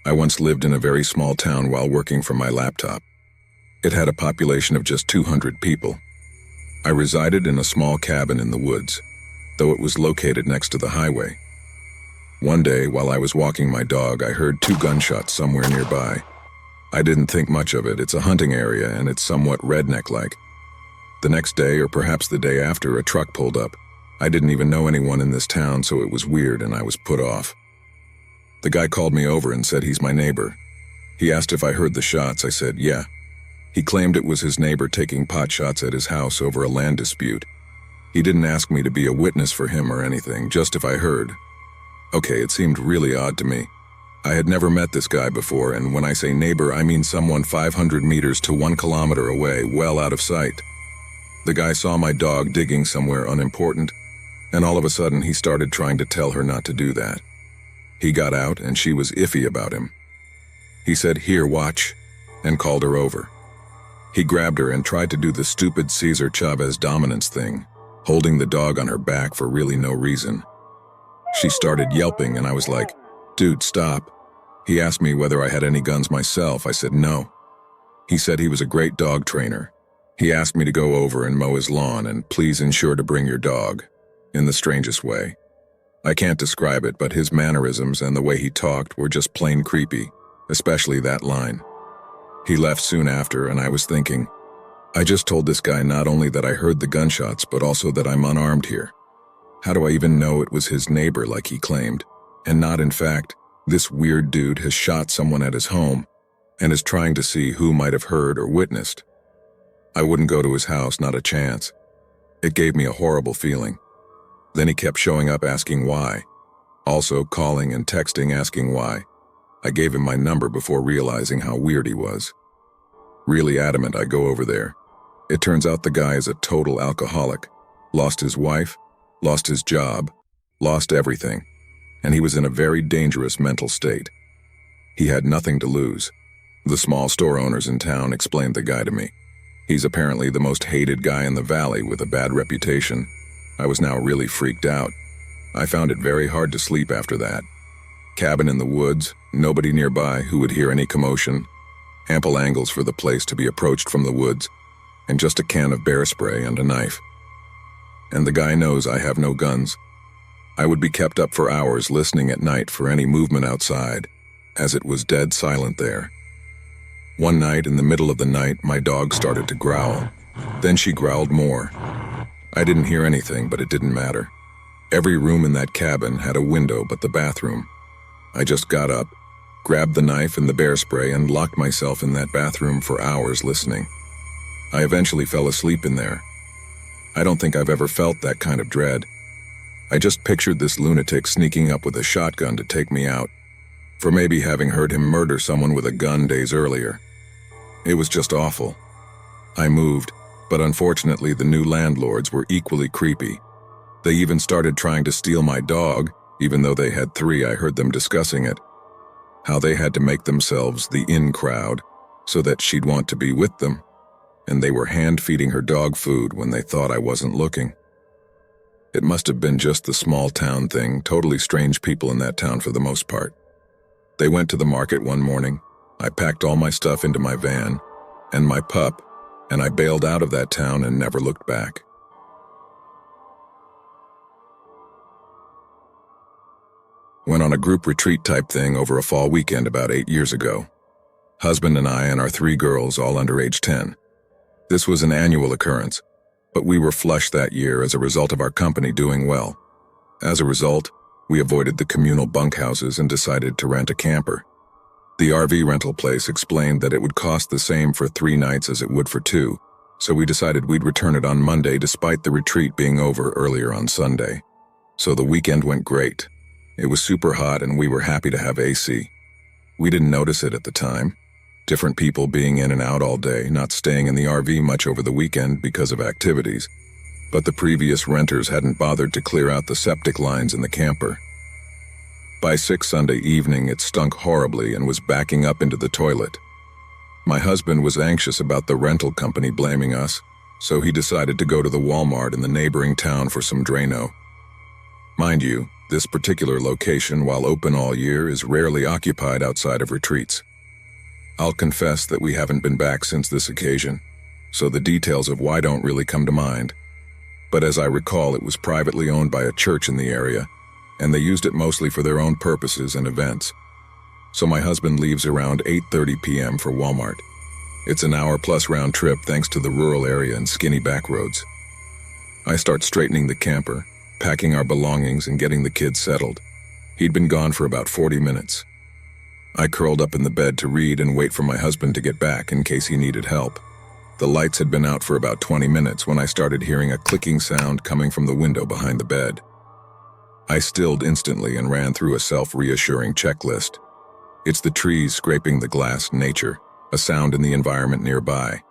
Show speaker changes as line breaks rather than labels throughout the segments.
I once lived in a very small town while working from my laptop. It had a population of just 200 people. I resided in a small cabin in the woods, though it was located next to the highway. One day, while I was walking my dog, I heard 2 gunshots somewhere nearby. I didn't think much of it. It's a hunting area and it's somewhat redneck-like. The next day, or perhaps the day after, a truck pulled up. I didn't even know anyone in this town, so it was weird and I was put off. The guy called me over and said he's my neighbor. He asked if I heard the shots. I said, yeah. He claimed it was his neighbor taking pot shots at his house over a land dispute. He didn't ask me to be a witness for him or anything, just if I heard. Okay, it seemed really odd to me. I had never met this guy before, and when I say neighbor, I mean someone 500 meters to 1 kilometer away, well out of sight. The guy saw my dog digging somewhere unimportant, and all of a sudden he started trying to tell her not to do that. He got out, and she was iffy about him. He said, "Here, watch," and called her over. He grabbed her and tried to do the stupid Cesar Chavez dominance thing, holding the dog on her back for really no reason. She started yelping, and I was like, "Dude, stop." He asked me whether I had any guns myself. I said no. He said he was a great dog trainer. He asked me to go over and mow his lawn and please ensure to bring your dog, in the strangest way. I can't describe it, but his mannerisms and the way he talked were just plain creepy, especially that line. He left soon after, and I was thinking, I just told this guy not only that I heard the gunshots, but also that I'm unarmed here. How do I even know it was his neighbor like he claimed, and not in fact, this weird dude has shot someone at his home and is trying to see who might have heard or witnessed? I wouldn't go to his house, not a chance. It gave me a horrible feeling. Then he kept showing up asking why, also calling and texting asking why. I gave him my number before realizing how weird he was. Really adamant I go over there. It turns out the guy is a total alcoholic, lost his wife, lost his job, lost everything, and he was in a very dangerous mental state. He had nothing to lose. The small store owners in town explained the guy to me. He's apparently the most hated guy in the valley with a bad reputation. I was now really freaked out. I found it very hard to sleep after that. Cabin in the woods, nobody nearby who would hear any commotion, ample angles for the place to be approached from the woods, and just a can of bear spray and a knife. And the guy knows I have no guns. I would be kept up for hours listening at night for any movement outside, as it was dead silent there. One night, in the middle of the night, my dog started to growl. Then she growled more. I didn't hear anything, but it didn't matter. Every room in that cabin had a window but the bathroom. I just got up, grabbed the knife and the bear spray, and locked myself in that bathroom for hours listening. I eventually fell asleep in there. I don't think I've ever felt that kind of dread. I just pictured this lunatic sneaking up with a shotgun to take me out, for maybe having heard him murder someone with a gun days earlier. It was just awful. I moved, but unfortunately the new landlords were equally creepy. They even started trying to steal my dog, even though they had 3. I heard them discussing it. How they had to make themselves the in crowd so that she'd want to be with them, and they were hand-feeding her dog food when they thought I wasn't looking. It must have been just the small town thing, totally strange people in that town for the most part. They went to the market one morning. I packed all my stuff into my van and my pup, and I bailed out of that town and never looked back. Went on a group retreat type thing over a fall weekend about 8 years ago. Husband and I and our 3 girls, all under age 10. This was an annual occurrence, but we were flush that year as a result of our company doing well. As a result, we avoided the communal bunkhouses and decided to rent a camper. The RV rental place explained that it would cost the same for 3 nights as it would for 2, so we decided we'd return it on Monday despite the retreat being over earlier on Sunday. So the weekend went great. It was super hot and we were happy to have AC. We didn't notice it at the time. Different people being in and out all day, not staying in the RV much over the weekend because of activities. But the previous renters hadn't bothered to clear out the septic lines in the camper. By 6 Sunday evening, it stunk horribly and was backing up into the toilet. My husband was anxious about the rental company blaming us, so he decided to go to the Walmart in the neighboring town for some Drano. Mind you, This particular location, while open all year, is rarely occupied outside of retreats. I'll confess that we haven't been back since this occasion, so the details of why don't really come to mind. But as I recall, it was privately owned by a church in the area, and they used it mostly for their own purposes and events. So my husband leaves around 8:30 p.m. for Walmart. It's an hour-plus round trip thanks to the rural area and skinny back roads. I start straightening the camper, packing our belongings and getting the kids settled. He'd been gone for about 40 minutes. I curled up in the bed to read and wait for my husband to get back in case he needed help. The lights had been out for about 20 minutes when I started hearing a clicking sound coming from the window behind the bed. I stilled instantly and ran through a self-reassuring checklist. It's the trees scraping the glass, nature, a sound in the environment nearby,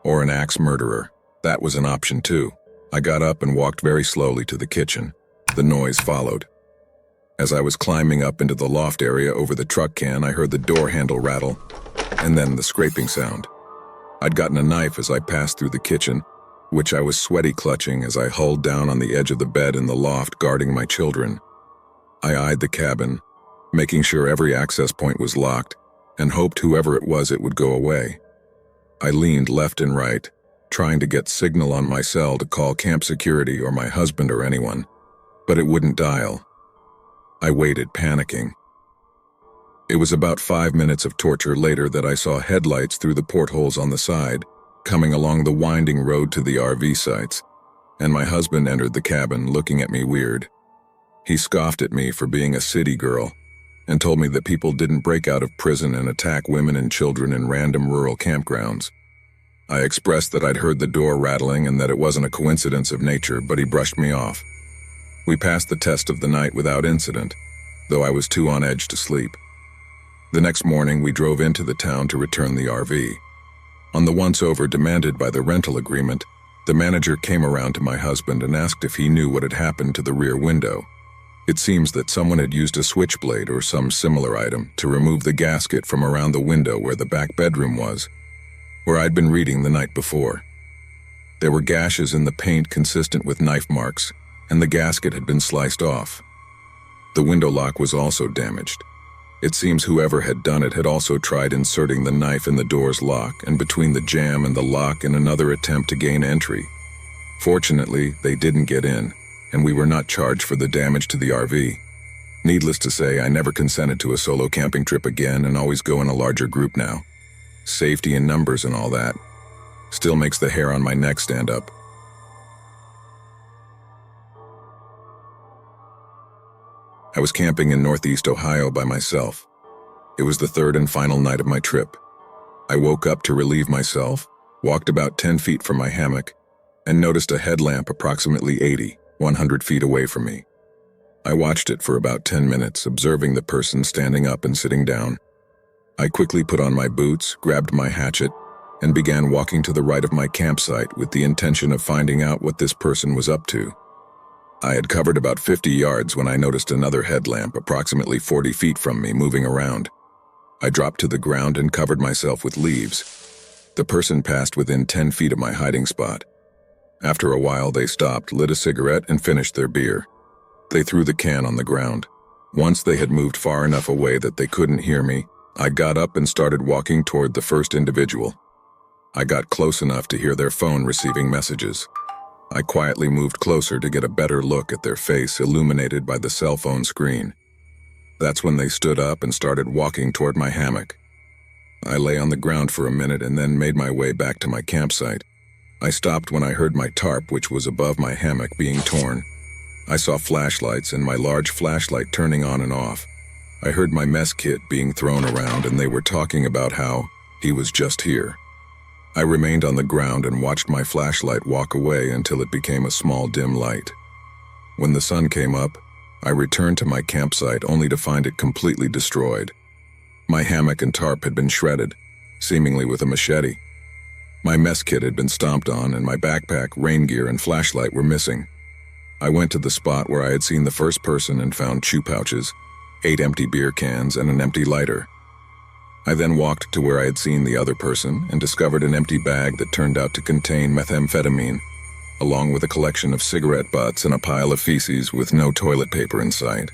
or an axe murderer. That was an option too. I got up and walked very slowly to the kitchen. The noise followed. As I was climbing up into the loft area over the truck can, I heard the door handle rattle, and then the scraping sound. I'd gotten a knife as I passed through the kitchen, which I was sweaty clutching as I huddled down on the edge of the bed in the loft guarding my children. I eyed the cabin, making sure every access point was locked, and hoped whoever it was it would go away. I leaned left and right, trying to get signal on my cell to call camp security or my husband or anyone, but it wouldn't dial. I waited, panicking. It was about 5 minutes of torture later that I saw headlights through the portholes on the side, coming along the winding road to the RV sites, and my husband entered the cabin looking at me weird. He scoffed at me for being a city girl, and told me that people didn't break out of prison and attack women and children in random rural campgrounds. I expressed that I'd heard the door rattling and that it wasn't a coincidence of nature, but he brushed me off. We passed the test of the night without incident, though I was too on edge to sleep. The next morning, we drove into the town to return the RV. On the once-over demanded by the rental agreement, the manager came around to my husband and asked if he knew what had happened to the rear window. It seems that someone had used a switchblade or some similar item to remove the gasket from around the window where the back bedroom was, where I'd been reading the night before. There were gashes in the paint consistent with knife marks, and the gasket had been sliced off. The window lock was also damaged. It seems whoever had done it had also tried inserting the knife in the door's lock and between the jamb and the lock in another attempt to gain entry. Fortunately, they didn't get in, and we were not charged for the damage to the RV. Needless to say, I never consented to a solo camping trip again and always go in a larger group now. Safety in numbers and all that. Still makes the hair on my neck stand up. I was camping in Northeast Ohio by myself. It was the third and final night of my trip. I woke up to relieve myself, walked about 10 feet from my hammock, and noticed a headlamp approximately 100 feet away from me. I watched it for about 10 minutes, observing the person standing up and sitting down. I quickly put on my boots, grabbed my hatchet, and began walking to the right of my campsite with the intention of finding out what this person was up to. I had covered about 50 yards when I noticed another headlamp approximately 40 feet from me moving around. I dropped to the ground and covered myself with leaves. The person passed within 10 feet of my hiding spot. After a while, they stopped, lit a cigarette, and finished their beer. They threw the can on the ground. Once they had moved far enough away that they couldn't hear me, I got up and started walking toward the first individual. I got close enough to hear their phone receiving messages. I quietly moved closer to get a better look at their face illuminated by the cell phone screen. That's when they stood up and started walking toward my hammock. I lay on the ground for a minute and then made my way back to my campsite. I stopped when I heard my tarp, which was above my hammock, being torn. I saw flashlights and my large flashlight turning on and off. I heard my mess kit being thrown around and they were talking about how he was just here. I remained on the ground and watched my flashlight walk away until it became a small dim light. When the sun came up, I returned to my campsite only to find it completely destroyed. My hammock and tarp had been shredded, seemingly with a machete. My mess kit had been stomped on and my backpack, rain gear, and flashlight were missing. I went to the spot where I had seen the first person and found chew pouches, 8 empty beer cans, and an empty lighter. I then walked to where I had seen the other person and discovered an empty bag that turned out to contain methamphetamine. along with a collection of cigarette butts and a pile of feces with no toilet paper in sight.